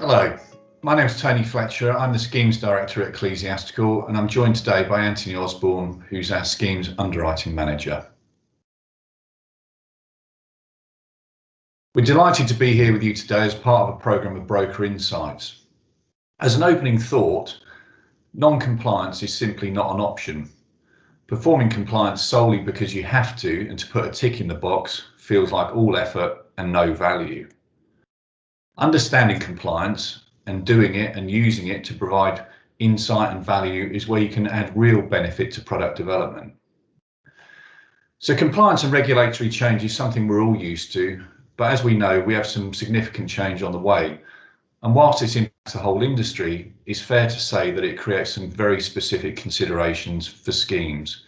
Hello, my name is Tony Fletcher. I'm the Schemes Director at Ecclesiastical, and I'm joined today by Anthony Osborne, who's our Schemes Underwriting Manager. We're delighted to be here with you today as part of a programme of Broker Insights. As an opening thought, non-compliance is simply not an option. Performing compliance solely because you have to and to put a tick in the box feels like all effort and no value. Understanding compliance and doing it and using it to provide insight and value is where you can add real benefit to product development. So compliance and regulatory change is something we're all used to, but as we know, we have some significant change on the way. And whilst this impacts the whole industry, it's fair to say that it creates some very specific considerations for schemes.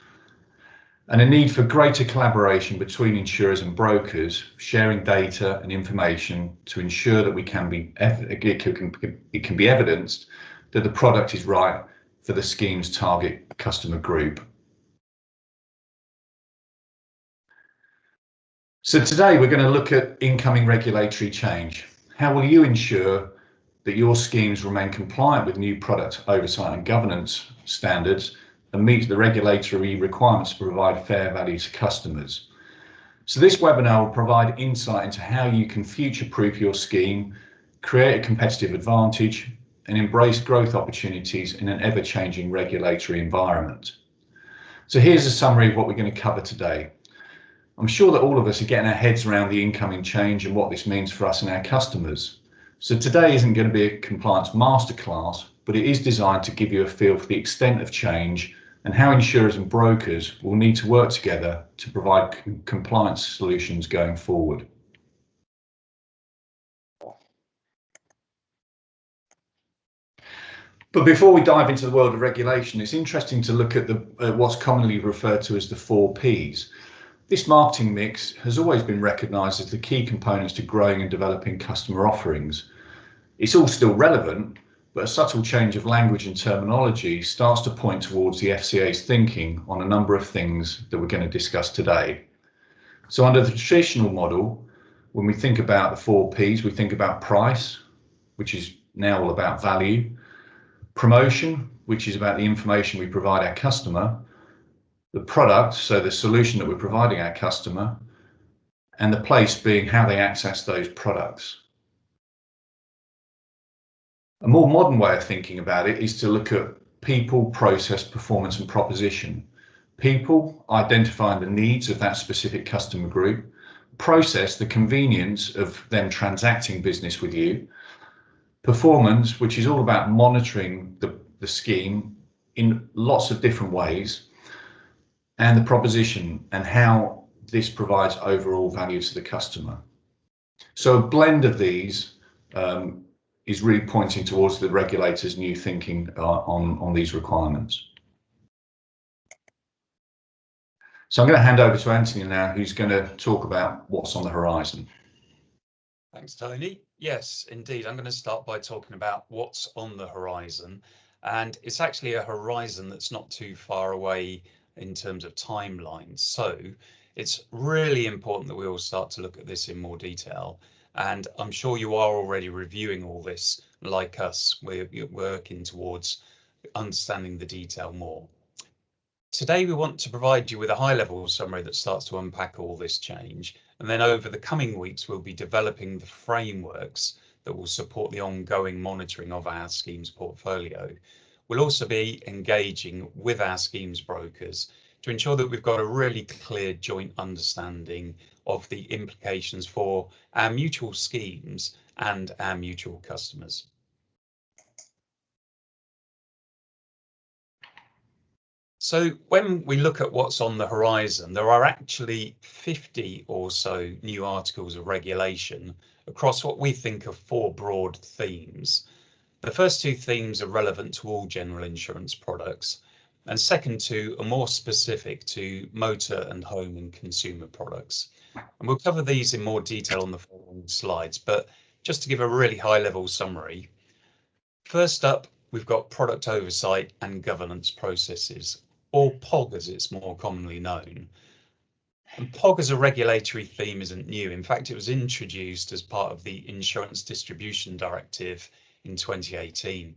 And a need for greater collaboration between insurers and brokers, sharing data and information to ensure that it can be evidenced that the product is right for the scheme's target customer group. So today we're going to look at incoming regulatory change. How will you ensure that your schemes remain compliant with new product oversight and governance standards and meet the regulatory requirements to provide fair value to customers? So this webinar will provide insight into how you can future-proof your scheme, create a competitive advantage, and embrace growth opportunities in an ever-changing regulatory environment. So here's a summary of what we're going to cover today. I'm sure that all of us are getting our heads around the incoming change and what this means for us and our customers. So today isn't going to be a compliance masterclass, but it is designed to give you a feel for the extent of change and how insurers and brokers will need to work together to provide compliance solutions going forward. But before we dive into the world of regulation, it's interesting to look at what's commonly referred to as the 4 Ps. This marketing mix has always been recognised as the key components to growing and developing customer offerings. It's all still relevant, but a subtle change of language and terminology starts to point towards the FCA's thinking on a number of things that we're going to discuss today. So under the traditional model, when we think about the 4 Ps, we think about price, which is now all about value, promotion, which is about the information we provide our customer, the product, so the solution that we're providing our customer, and the place being how they access those products. A more modern way of thinking about it is to look at people, process, performance, and proposition. People, identifying the needs of that specific customer group. Process, the convenience of them transacting business with you. Performance, which is all about monitoring the scheme in lots of different ways. And the proposition and how this provides overall value to the customer. So a blend of these is really pointing towards the regulator's new thinking on these requirements. So I'm going to hand over to Anthony now, who's going to talk about what's on the horizon. Thanks, Tony. Yes, indeed. I'm going to start by talking about what's on the horizon. And it's actually a horizon that's not too far away in terms of timelines. So it's really important that we all start to look at this in more detail. And I'm sure you are already reviewing all this like us. We're working towards understanding the detail more. Today, we want to provide you with a high-level summary that starts to unpack all this change. And then over the coming weeks, we'll be developing the frameworks that will support the ongoing monitoring of our schemes portfolio. We'll also be engaging with our schemes brokers to ensure that we've got a really clear joint understanding of the implications for our mutual schemes and our mutual customers. So when we look at what's on the horizon, there are actually 50 or so new articles of regulation across what we think of 4 broad themes. The first 2 themes are relevant to all general insurance products, and second 2 are more specific to motor and home and consumer products. And we'll cover these in more detail on the following slides, but just to give a really high-level summary. First up, we've got product oversight and governance processes, or POG as it's more commonly known. And POG as a regulatory theme isn't new. In fact, it was introduced as part of the Insurance Distribution Directive in 2018.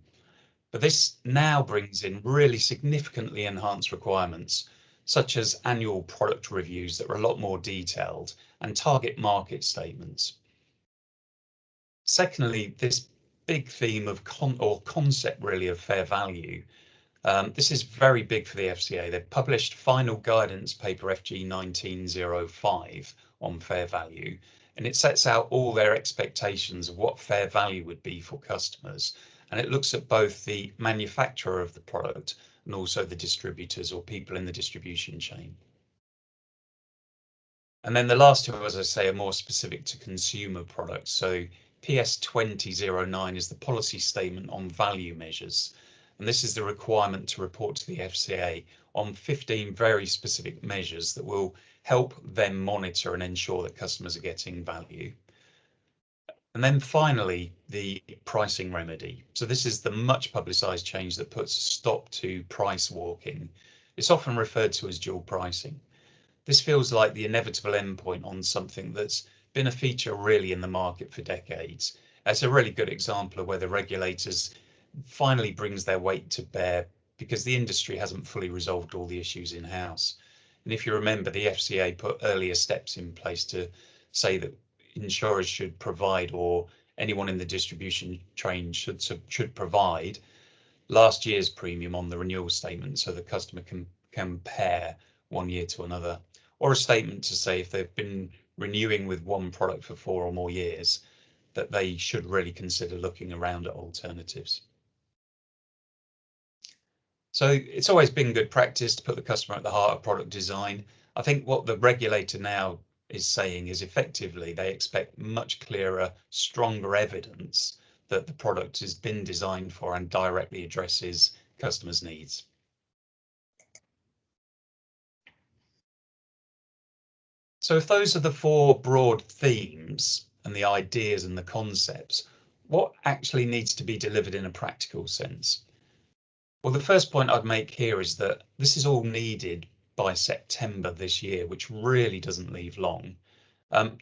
But this now brings in really significantly enhanced requirements, such as annual product reviews that are a lot more detailed and target market statements. Secondly, this big theme of concept really of fair value. This is very big for the FCA. They've published final guidance paper FG 1905 on fair value, and it sets out all their expectations of what fair value would be for customers. And it looks at both the manufacturer of the product and also the distributors or people in the distribution chain. And then the last two, as I say, are more specific to consumer products. So PS 2009 is the policy statement on value measures. And this is the requirement to report to the FCA on 15 very specific measures that will help them monitor and ensure that customers are getting value. And then finally, the pricing remedy. So this is the much publicised change that puts a stop to price walking. It's often referred to as dual pricing. This feels like the inevitable endpoint on something that's been a feature really in the market for decades. It's a really good example of where the regulators finally brings their weight to bear because the industry hasn't fully resolved all the issues in-house. And if you remember, the FCA put earlier steps in place to say that insurers should provide, or anyone in the distribution chain should provide, last year's premium on the renewal statement so the customer can compare one year to another, or a statement to say if they've been renewing with one product for 4 or more years, that they should really consider looking around at alternatives. So it's always been good practice to put the customer at the heart of product design. I think what the regulator now is saying is effectively they expect much clearer, stronger evidence that the product has been designed for and directly addresses customers' needs. So if those are the 4 broad themes and the ideas and the concepts, what actually needs to be delivered in a practical sense? Well, the first point I'd make here is that this is all needed by September this year, which really doesn't leave long.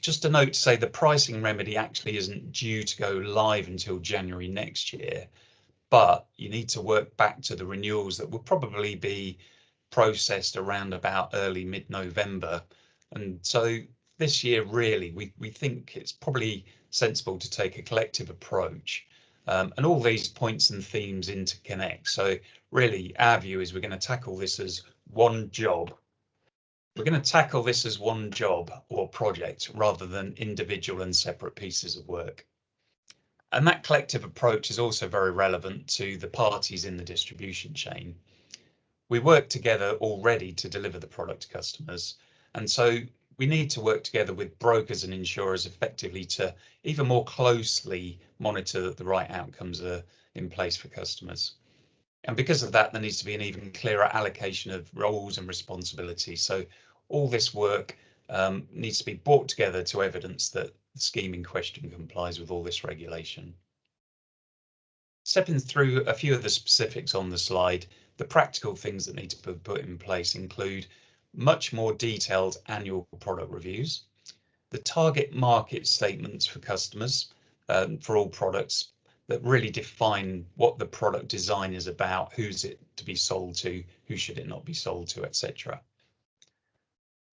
Just a note to say the pricing remedy actually isn't due to go live until January next year, but you need to work back to the renewals that will probably be processed around about early mid-November. And so this year, really, we think it's probably sensible to take a collective approach. And all these points and themes interconnect. So really, our view is we're going to tackle this as one job. We're going to tackle this as one job or project rather than individual and separate pieces of work. And that collective approach is also very relevant to the parties in the distribution chain. We work together already to deliver the product to customers. And so we need to work together with brokers and insurers effectively to even more closely monitor that the right outcomes are in place for customers. And because of that, there needs to be an even clearer allocation of roles and responsibilities. So all this work needs to be brought together to evidence that the scheme in question complies with all this regulation. Stepping through a few of the specifics on the slide, the practical things that need to be put in place include much more detailed annual product reviews, the target market statements for customers for all products that really define what the product design is about, who's it to be sold to, who should it not be sold to, etc.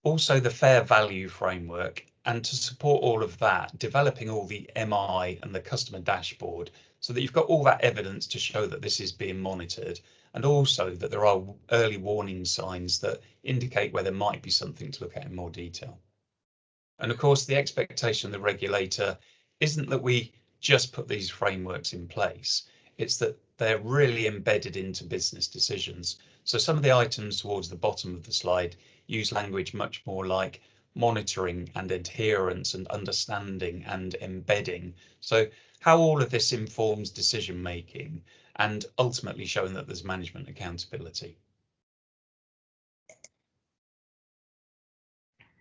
Also the fair value framework, and to support all of that, developing all the MI and the customer dashboard so that you've got all that evidence to show that this is being monitored, and also that there are early warning signs that indicate where there might be something to look at in more detail. And of course, the expectation of the regulator isn't that we just put these frameworks in place. It's that they're really embedded into business decisions. So some of the items towards the bottom of the slide use language much more like monitoring and adherence and understanding and embedding. So how all of this informs decision making and ultimately showing that there's management accountability.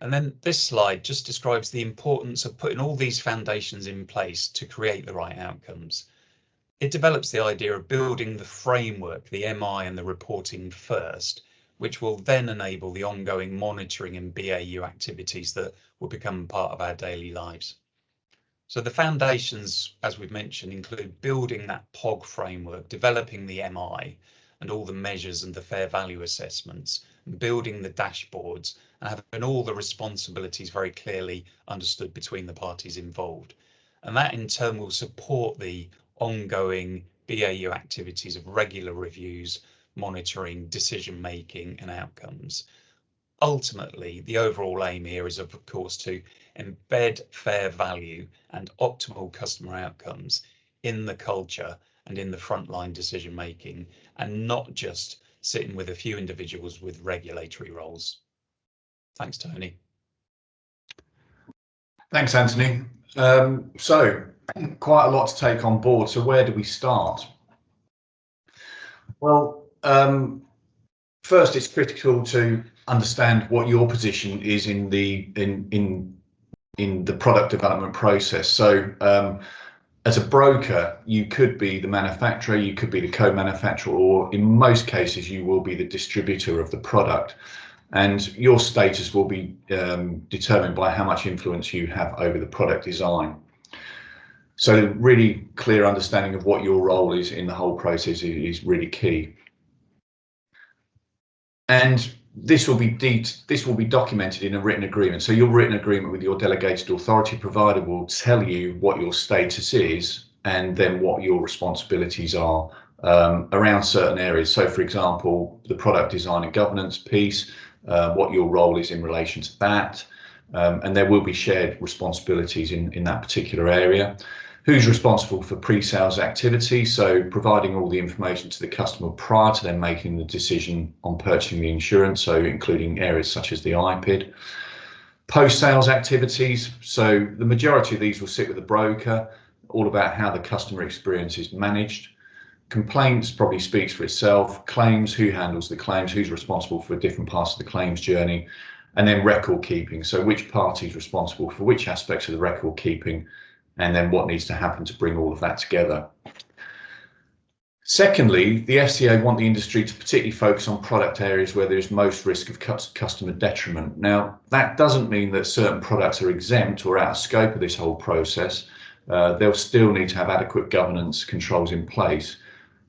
And then this slide just describes the importance of putting all these foundations in place to create the right outcomes. It develops the idea of building the framework, the MI and the reporting first, which will then enable the ongoing monitoring and BAU activities that will become part of our daily lives. So the foundations, as we've mentioned, include building that POG framework, developing the MI and all the measures and the fair value assessments, and building the dashboards and having all the responsibilities very clearly understood between the parties involved. And that in turn will support the ongoing BAU activities of regular reviews, monitoring, decision making and outcomes. Ultimately, the overall aim here is, of course, to embed fair value and optimal customer outcomes in the culture and in the frontline decision making, and not just sitting with a few individuals with regulatory roles. Thanks, Tony. Thanks, Anthony. So quite a lot to take on board. So where do we start? Well, first, it's critical to understand what your position is in the product development process. So as a broker, you could be the manufacturer, you could be the co-manufacturer, or in most cases, you will be the distributor of the product. And your status will be determined by how much influence you have over the product design. So really clear understanding of what your role is in the whole process is really key. And this will be documented in a written agreement. So your written agreement with your delegated authority provider will tell you what your status is and then what your responsibilities are around certain areas. So, for example, the product design and governance piece, what your role is in relation to that, and there will be shared responsibilities in that particular area. Who's responsible for pre-sales activity, so providing all the information to the customer prior to them making the decision on purchasing the insurance, so including areas such as the IPID. Post-sales activities, so the majority of these will sit with the broker, all about how the customer experience is managed. Complaints probably speaks for itself. Claims, who handles the claims, who's responsible for different parts of the claims journey, and then record keeping, so which party is responsible for which aspects of the record keeping, and then what needs to happen to bring all of that together. Secondly, the FCA want the industry to particularly focus on product areas where there's most risk of customer detriment. Now, that doesn't mean that certain products are exempt or out of scope of this whole process. They'll still need to have adequate governance controls in place,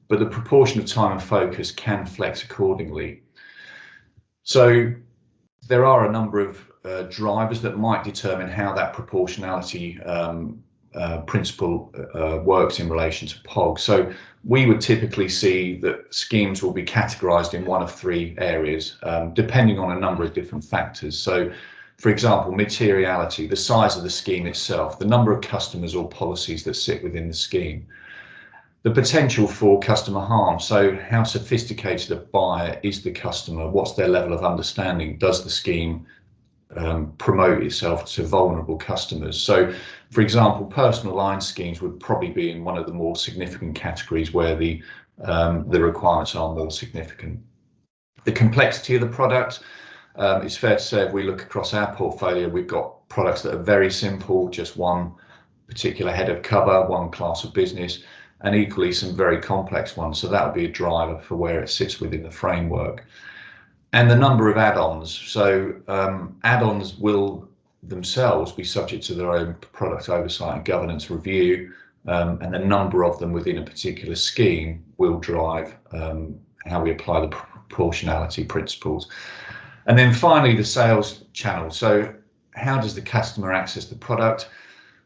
but the proportion of time and focus can flex accordingly. So there are a number of drivers that might determine how that proportionality principle works in relation to POG. So we would typically see that schemes will be categorized in one of three areas, depending on a number of different factors. So, for example, materiality, the size of the scheme itself, the number of customers or policies that sit within the scheme, the potential for customer harm, so how sophisticated a buyer is the customer, what's their level of understanding, does the scheme promote itself to vulnerable customers. So, for example, personal line schemes would probably be in one of the more significant categories where the requirements are more significant. The complexity of the product, it's fair to say if we look across our portfolio, we've got products that are very simple, just one particular head of cover, one class of business, and equally some very complex ones. So that would be a driver for where it sits within the framework. And the number of add-ons. So add-ons will themselves be subject to their own product oversight and governance review, and the number of them within a particular scheme will drive how we apply the proportionality principles. And then finally, the sales channel. So how does the customer access the product?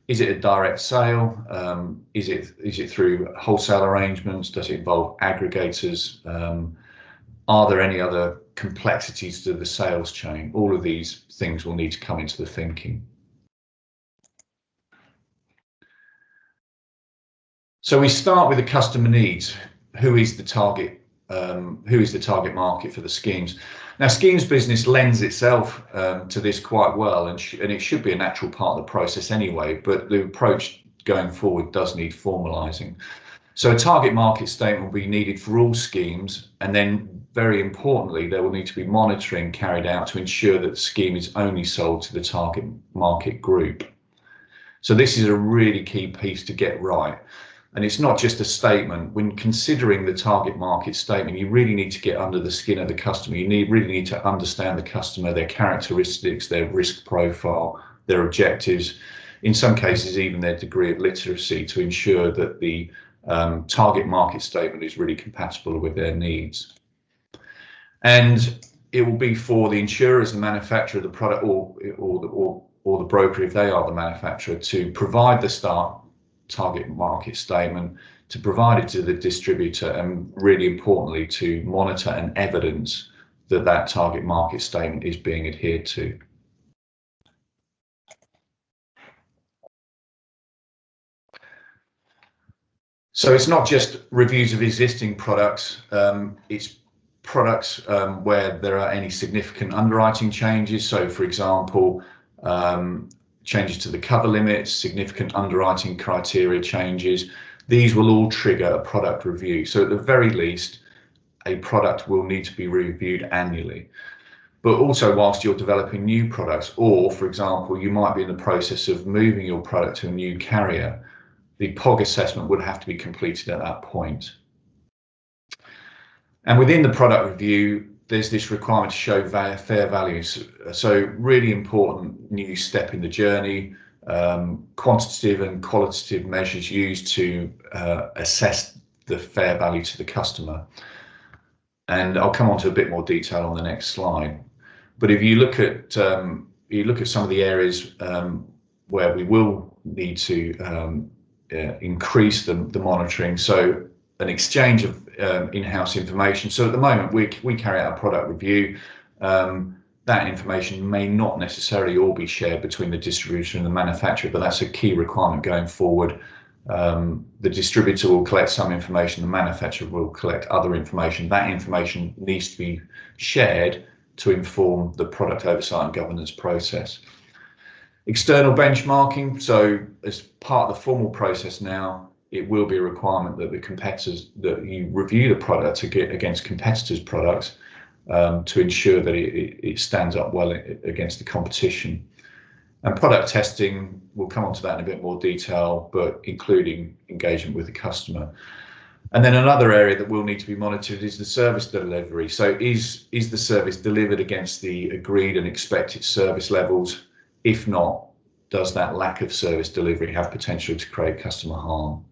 Is it a direct sale? Is it through wholesale arrangements? Does it involve aggregators? Are there any other complexities to the sales chain? All of these things will need to come into the thinking. So we start with the customer needs. Who is the target market for the schemes? Now, schemes business lends itself to this quite well, and it should be a natural part of the process anyway, but the approach going forward does need formalising. So a target market statement will be needed for all schemes, and then very importantly, there will need to be monitoring carried out to ensure that the scheme is only sold to the target market group. So this is a really key piece to get right. And it's not just a statement. When considering the target market statement, you really need to get under the skin of the customer. You really need to understand the customer, their characteristics, their risk profile, their objectives. in some cases even their degree of literacy, to ensure that the target market statement is really compatible with their needs. And it will be for the insurer as the manufacturer of the product, or the broker if they are the manufacturer, to provide the target market statement, to provide it to the distributor, and really importantly to monitor and evidence that that target market statement is being adhered to. So it's not just reviews of existing products, it's products where there are any significant underwriting changes. So for example, changes to the cover limits, significant underwriting criteria changes. These will all trigger a product review. So at the very least, a product will need to be reviewed annually. But also whilst you're developing new products, or for example, you might be in the process of moving your product to a new carrier, the POG assessment would have to be completed at that point. And within the product review, there's this requirement to show fair values. So really important new step in the journey, quantitative and qualitative measures used to assess the fair value to the customer. And I'll come on to a bit more detail on the next slide. But if you look at some of the areas where we will need to increase the monitoring, so an exchange of in-house information. So at the moment we carry out a product review. That information may not necessarily all be shared between the distributor and the manufacturer, but that's a key requirement going forward. The distributor will collect some information, the manufacturer will collect other information. That information needs to be shared to inform the product oversight and governance process. External benchmarking, so as part of the formal process now, it will be a requirement that that you review the product against competitors' products to ensure that it stands up well against the competition. And product testing, we'll come on to that in a bit more detail, but including engagement with the customer. And then another area that will need to be monitored is the service delivery. So is the service delivered against the agreed and expected service levels? If not, does that lack of service delivery have potential to create customer harm?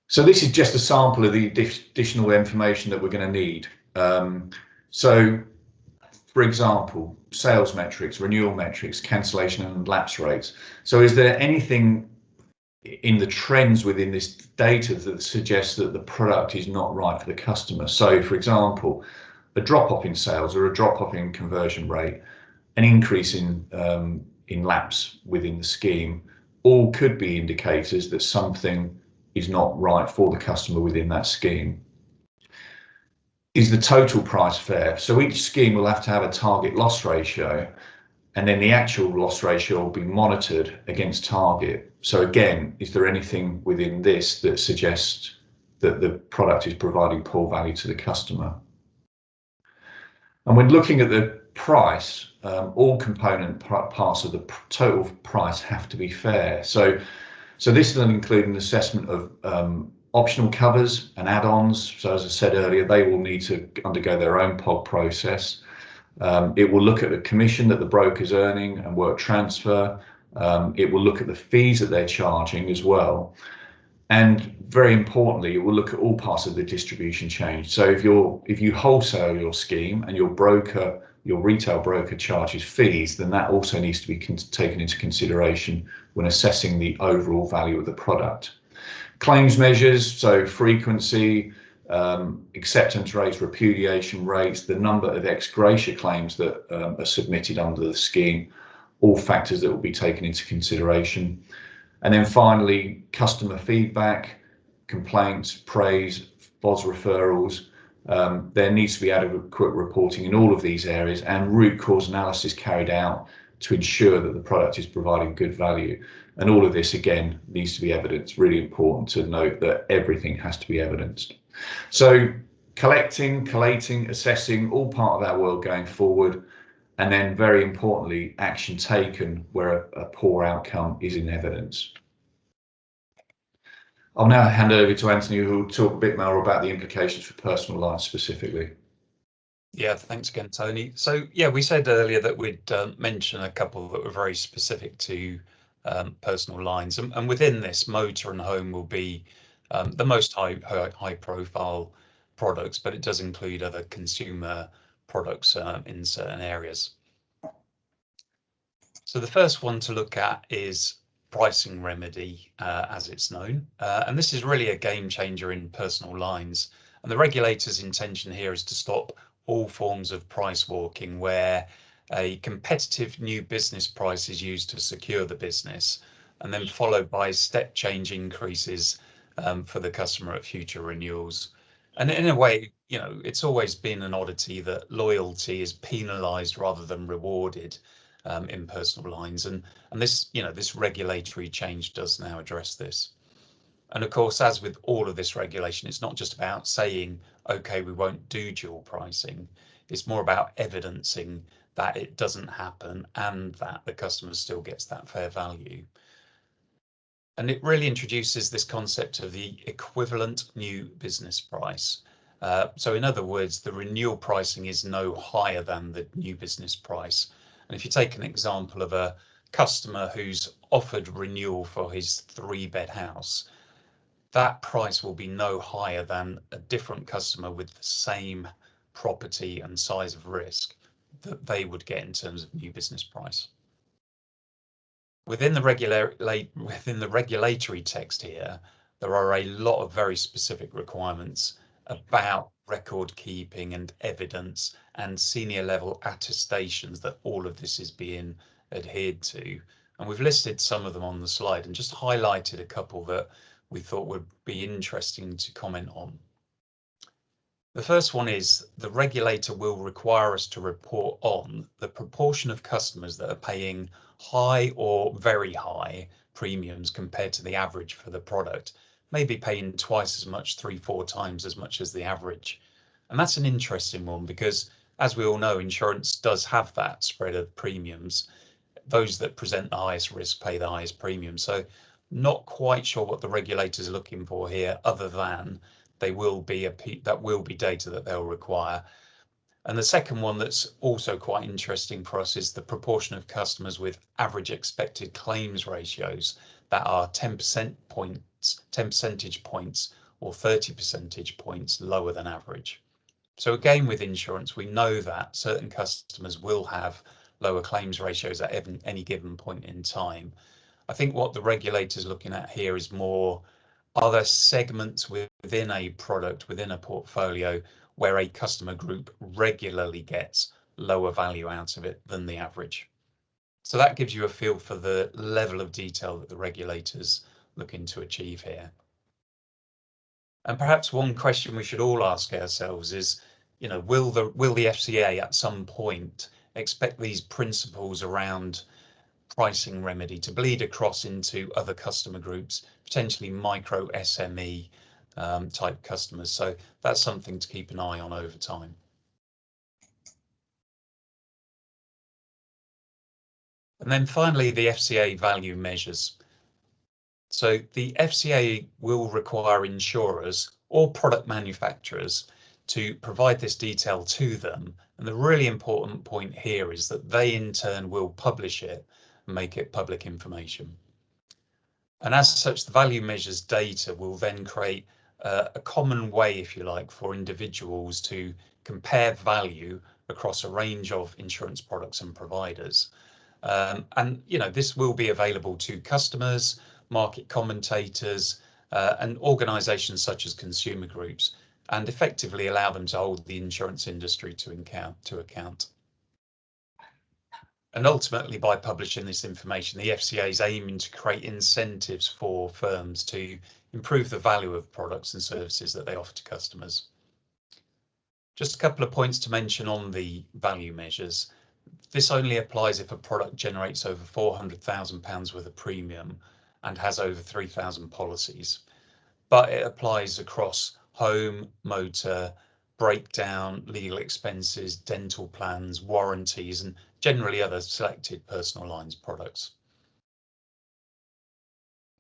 So this is just a sample of the additional information that we're going to need. So for example, sales metrics, renewal metrics, cancellation and lapse rates. So is there anything in the trends within this data that suggests that the product is not right for the customer? So for example, a drop-off in sales or a drop-off in conversion rate, an increase in lapse within the scheme, all could be indicators that something is not right for the customer within that scheme. Is the total price fair? So each scheme will have to have a target loss ratio, and then the actual loss ratio will be monitored against target. So again, is there anything within this that suggests that the product is providing poor value to the customer? And when looking at the price, all component parts of the total price have to be fair. So this will include an assessment of optional covers and add-ons. So as I said earlier, they will need to undergo their own POG process. It will look at the commission that the broker's earning and work transfer. It will look at the fees that they're charging as well. And very importantly, it will look at all parts of the distribution chain. So if you wholesale your scheme and your retail broker charges fees, then that also needs to be taken into consideration when assessing the overall value of the product. Claims measures, so frequency, acceptance rates, repudiation rates, the number of ex gratia claims that are submitted under the scheme, all factors that will be taken into consideration. And then finally, customer feedback, complaints, praise, FOS referrals. There needs to be adequate reporting in all of these areas and root cause analysis carried out to ensure that the product is providing good value. And all of this, again, needs to be evidenced. Really important to note that everything has to be evidenced. So collecting, collating, assessing, all part of our world going forward. And then very importantly, action taken where a poor outcome is in evidence. I'll now hand over to Anthony, who will talk a bit more about the implications for personal lines specifically. Yeah, thanks again, Tony. So yeah, we said earlier that we'd mention a couple that were very specific to personal lines, and within this, motor and home will be the most high profile products, but it does include other consumer products in certain areas. So the first one to look at is pricing remedy, as it's known, and this is really a game changer in personal lines. And the regulator's intention here is to stop all forms of price walking, where a competitive new business price is used to secure the business, and then followed by step change increases for the customer at future renewals. And in a way, it's always been an oddity that loyalty is penalised rather than rewarded in personal lines, and this regulatory change does now address this. And of course, as with all of this regulation, it's not just about saying, okay, we won't do dual pricing. It's more about evidencing that it doesn't happen and that the customer still gets that fair value. And it really introduces this concept of the equivalent new business price. So in other words, the renewal pricing is no higher than the new business price. And if you take an example of a customer who's offered renewal for his 3-bed house, that price will be no higher than a different customer with the same property and size of risk that they would get in terms of new business price. Within the regulatory text here, there are a lot of very specific requirements about record keeping and evidence and senior level attestations that all of this is being adhered to. And we've listed some of them on the slide and just highlighted a couple that we thought would be interesting to comment on. The first one is the regulator will require us to report on the proportion of customers that are paying high or very high premiums compared to the average for the product, maybe paying twice as much, 3-4 times as much as the average. And that's an interesting one because, as we all know, insurance does have that spread of premiums. Those that present the highest risk pay the highest premium. So not quite sure what the regulator's looking for here, other than that will be data that they'll require. And the second one that's also quite interesting for us is the proportion of customers with average expected claims ratios that are 10 percentage points or 30 percentage points lower than average. So again, with insurance, we know that certain customers will have lower claims ratios at any given point in time. I think what the regulator's looking at here is more, are there segments within a product, within a portfolio, where a customer group regularly gets lower value out of it than the average? So that gives you a feel for the level of detail that the regulator's looking to achieve here. And perhaps one question we should all ask ourselves is, will the FCA at some point expect these principles around pricing remedy to bleed across into other customer groups, potentially micro SME type customers? So that's something to keep an eye on over time. And then finally, the FCA value measures. So the FCA will require insurers or product manufacturers to provide this detail to them. And the really important point here is that they in turn will publish it and make it public information. And as such, the value measures data will then create a common way, if you like, for individuals to compare value across a range of insurance products and providers. And this will be available to customers, market commentators, and organisations such as consumer groups, and effectively allow them to hold the insurance industry to account. And ultimately, by publishing this information, the FCA is aiming to create incentives for firms to improve the value of products and services that they offer to customers. Just a couple of points to mention on the value measures. This only applies if a product generates over £400,000 worth of premium and has over 3,000 policies, but it applies across home, motor, breakdown, legal expenses, dental plans, warranties, and generally other selected personal lines products.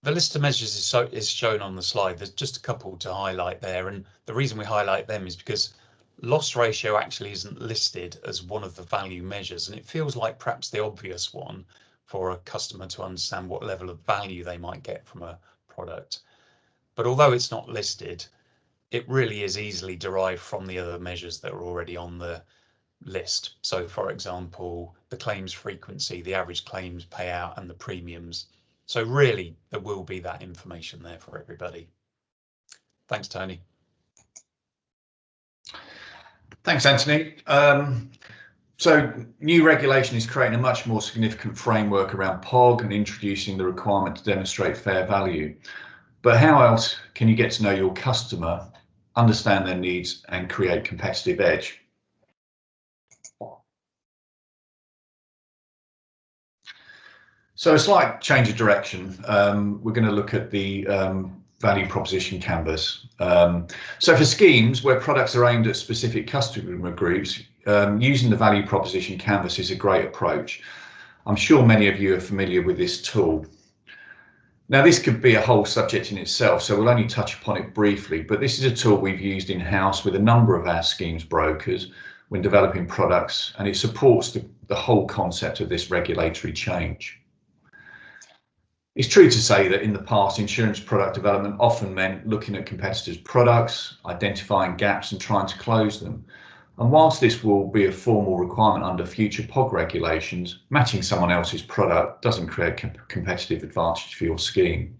The list of measures is shown on the slide. There's just a couple to highlight there, and the reason we highlight them is because loss ratio actually isn't listed as one of the value measures, and it feels like perhaps the obvious one for a customer to understand what level of value they might get from a product. But although it's not listed, it really is easily derived from the other measures that are already on the list. So for example, the claims frequency, the average claims payout, and the premiums. So really, there will be that information there for everybody. Thanks, Tony. Thanks, Anthony. So new regulation is creating a much more significant framework around POG and introducing the requirement to demonstrate fair value. But how else can you get to know your customer, understand their needs, and create competitive edge? So a slight change of direction. We're going to look at the value proposition canvas. So for schemes where products are aimed at specific customer groups, using the value proposition canvas is a great approach. I'm sure many of you are familiar with this tool. Now, this could be a whole subject in itself, so we'll only touch upon it briefly, but this is a tool we've used in-house with a number of our schemes brokers when developing products, and it supports the whole concept of this regulatory change. It's true to say that in the past, insurance product development often meant looking at competitors' products, identifying gaps and trying to close them. And whilst this will be a formal requirement under future POG regulations, matching someone else's product doesn't create competitive advantage for your scheme.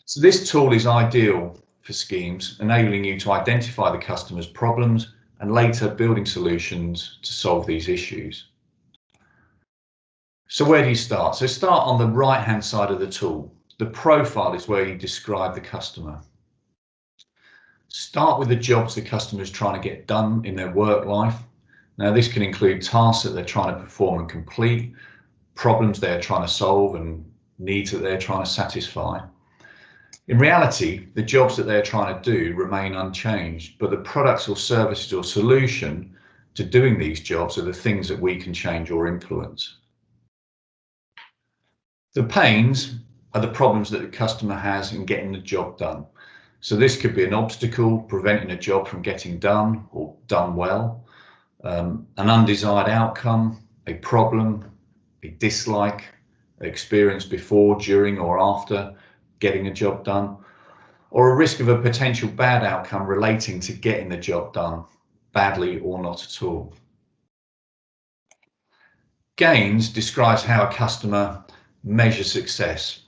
So this tool is ideal for schemes, enabling you to identify the customer's problems and later building solutions to solve these issues. So where do you start? So start on the right-hand side of the tool. The profile is where you describe the customer. Start with the jobs the customer is trying to get done in their work life. Now, this can include tasks that they're trying to perform and complete, problems they're trying to solve, and needs that they're trying to satisfy. In reality, the jobs that they're trying to do remain unchanged, but the products or services or solution to doing these jobs are the things that we can change or influence. The pains are the problems that the customer has in getting the job done. So this could be an obstacle preventing a job from getting done or done well, an undesired outcome, a problem, a dislike, experience before, during, or after getting a job done, or a risk of a potential bad outcome relating to getting the job done, badly or not at all. Gains describes how a customer measures success.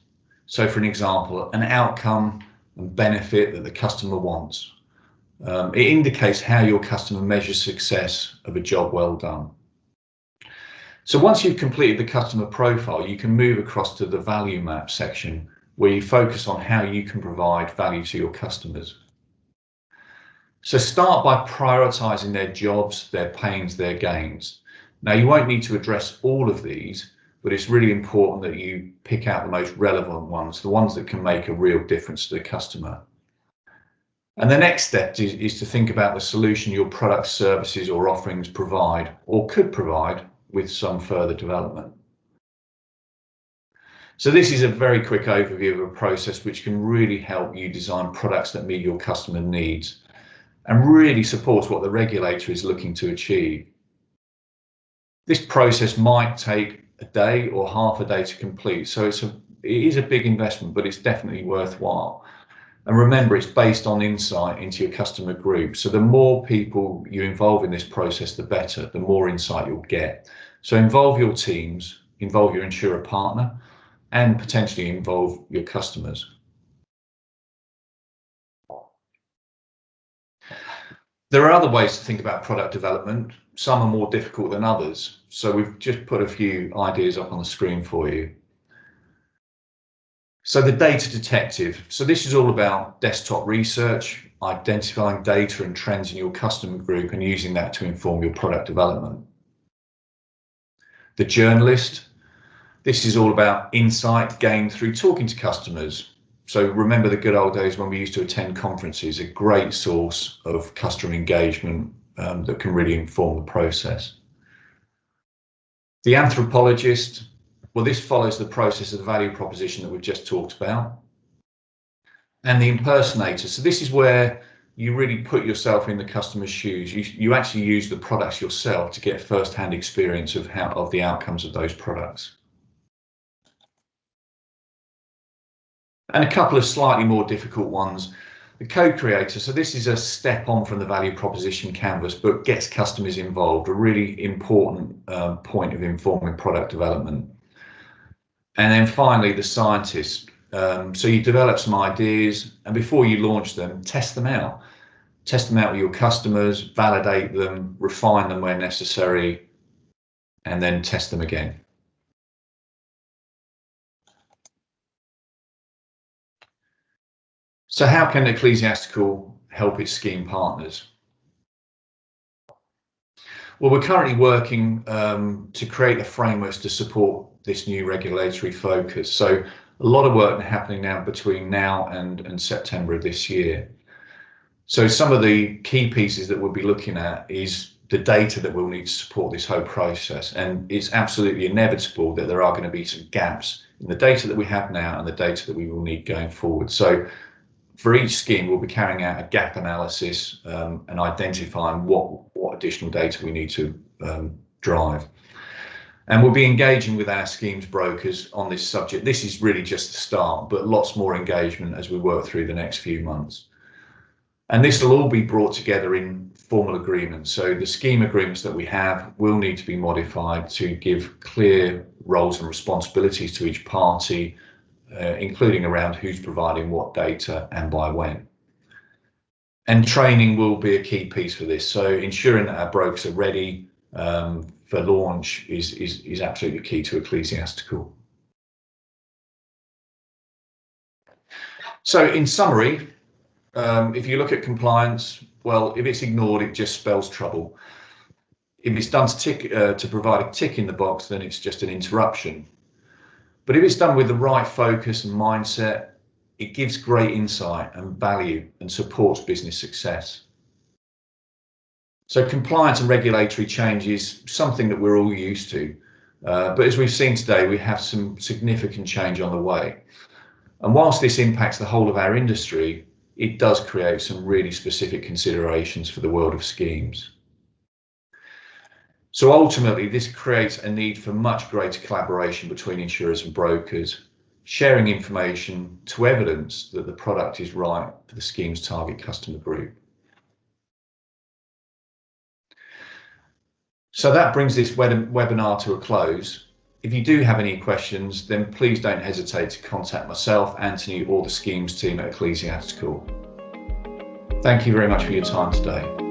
So for an example, an outcome and benefit that the customer wants. It indicates how your customer measures success of a job well done. So once you've completed the customer profile, you can move across to the value map section where you focus on how you can provide value to your customers. So start by prioritizing their jobs, their pains, their gains. Now, you won't need to address all of these, but it's really important that you pick out the most relevant ones, the ones that can make a real difference to the customer. And the next step is to think about the solution your products, services, or offerings provide or could provide with some further development. So this is a very quick overview of a process which can really help you design products that meet your customer needs and really supports what the regulator is looking to achieve. This process might take a day or half a day to complete, so it is a big investment, but it's definitely worthwhile. And remember, it's based on insight into your customer group. So the more people you involve in this process, the better, the more insight you'll get. So involve your teams, involve your insurer partner, and potentially involve your customers. There are other ways to think about product development. Some are more difficult than others. So we've just put a few ideas up on the screen for you. So the data detective. So this is all about desktop research, identifying data and trends in your customer group and using that to inform your product development. The journalist. This is all about insight gained through talking to customers. So remember the good old days when we used to attend conferences, a great source of customer engagement that can really inform the process. The anthropologist. Well, this follows the process of the value proposition that we've just talked about. And the impersonator. So this is where you really put yourself in the customer's shoes. You actually use the products yourself to get first-hand experience of the outcomes of those products. And a couple of slightly more difficult ones. The co-creator, so this is a step on from the value proposition canvas, but gets customers involved, a really important point of informing product development. And then finally, the scientist. So you develop some ideas, and before you launch them, test them out. Test them out with your customers, validate them, refine them where necessary, and then test them again. So how can Ecclesiastical help its scheme partners? Well, we're currently working to create a framework to support this new regulatory focus. So a lot of work happening now between now and September of this year. So some of the key pieces that we'll be looking at is the data that we'll need to support this whole process. And it's absolutely inevitable that there are going to be some gaps in the data that we have now and the data that we will need going forward. So for each scheme, we'll be carrying out a gap analysis and identifying what additional data we need to drive. And we'll be engaging with our schemes brokers on this subject. This is really just the start, but lots more engagement as we work through the next few months. And this will all be brought together in formal agreements. So the scheme agreements that we have will need to be modified to give clear roles and responsibilities to each party, including around who's providing what data and by when. And training will be a key piece for this. So ensuring that our brokers are ready for launch is absolutely key to Ecclesiastical. So in summary, if you look at compliance, well, if it's ignored, it just spells trouble. If it's done to provide a tick in the box, then it's just an interruption. But if it's done with the right focus and mindset, it gives great insight and value and supports business success. So compliance and regulatory change is something that we're all used to. But as we've seen today, we have some significant change on the way. And whilst this impacts the whole of our industry, it does create some really specific considerations for the world of schemes. So ultimately, this creates a need for much greater collaboration between insurers and brokers, sharing information to evidence that the product is right for the scheme's target customer group. So that brings this webinar to a close. If you do have any questions, then please don't hesitate to contact myself, Anthony, or the schemes team at Ecclesiastical. Thank you very much for your time today.